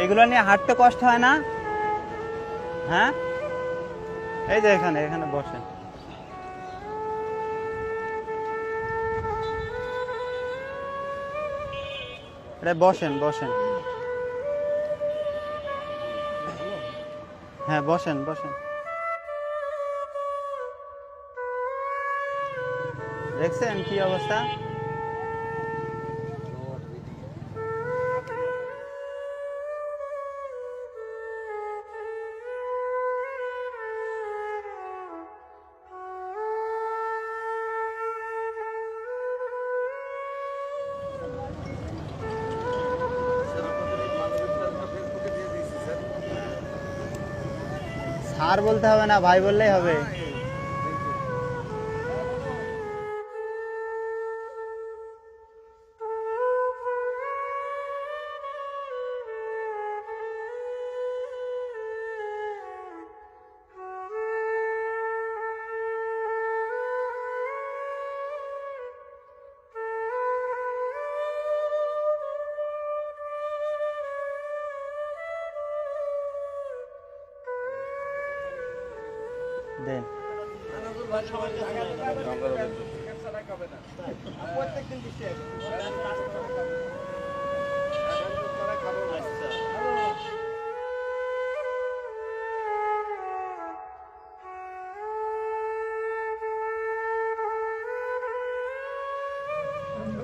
এগুলো নিয়ে হাঁটতে কষ্ট হয় না? হ্যাঁ, এই যে এখানে এখানে বসেন। বসেন বসেন। হ্যাঁ বসেন বসেন। দেখছেন কি অবস্থা? স্যার বলতে হবে না, ভাই বললেই হবে। দেন।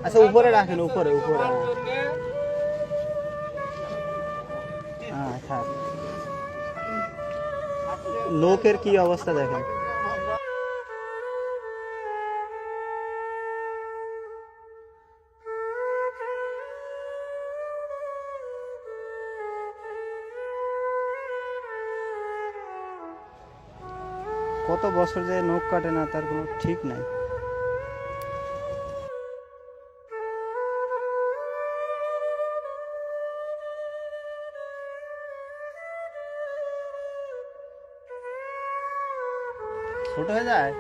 আচ্ছা উপরে রাখেন, উপরে উপরে। হ্যাঁ থাক। লোকের কি অবস্থা দেখেন। কত বছর যে নখ কাটে না তার কোনো ঠিক নাই। ছোট হয়ে যায়।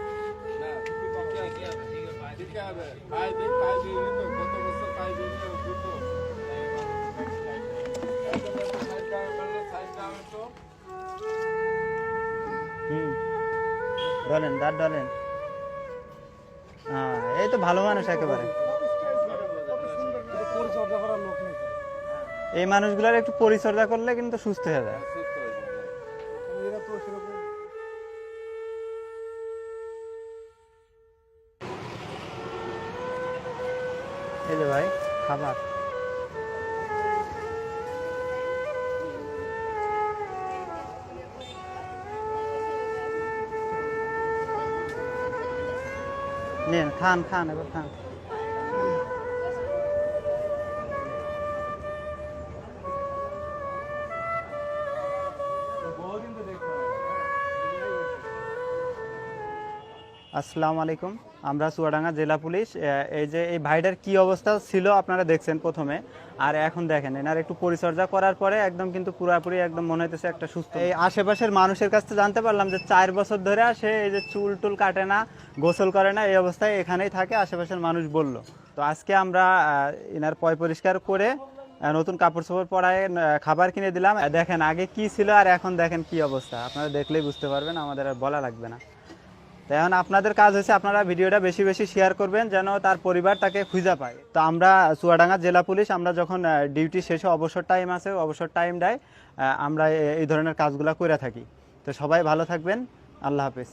ডলেন, দাঁত ডলেন। হ্যাঁ এই তো ভালো মানুষ একেবারে। এই মানুষগুলার একটু পরিচর্যা করলে কিন্তু সুস্থ হয়ে যায়। এই যে ভাই খাবার। নেন খান খান এবার খান। আসসালামু আলাইকুম, আমরা চুয়াডাঙ্গা জেলা পুলিশ। এই যে এই ভাইটার কি অবস্থা ছিল আপনারা দেখছেন প্রথমে, আর এখন দেখেন এনার একটু পরিচর্যা করার পরে একদম কিন্তু পুরোপুরি একদম মনে হইতেছে একটা সুস্থ। এই আশেপাশের মানুষের কাছ থেকে জানতে পারলাম যে 4 বছর ধরে আসে, এই যে চুল টুল কাটে না, গোসল করে না, এই অবস্থায় এখানেই থাকে, আশেপাশের মানুষ বলল। তো আজকে আমরা এনার পয় পরিষ্কার করে নতুন কাপড় চোপড় পরায় খাবার কিনে দিলাম। দেখেন আগে কি ছিল আর এখন দেখেন কি অবস্থা, আপনারা দেখলেই বুঝতে পারবেন, আমাদের আর বলা লাগবে না। তাই এখন আপনাদের কাজ হচ্ছে আপনারা ভিডিওটা বেশি বেশি শেয়ার করবেন যেন তার পরিবার তাকে খুঁজে পায়। তো আমরা চুয়াডাঙ্গা জেলা পুলিশ, আমরা যখন ডিউটি শেষে অবসর টাইম আছে, অবসর টাইম দেয় আমরা এই ধরনের কাজগুলো করে থাকি। তো সবাই ভালো থাকবেন, আল্লাহ হাফেজ।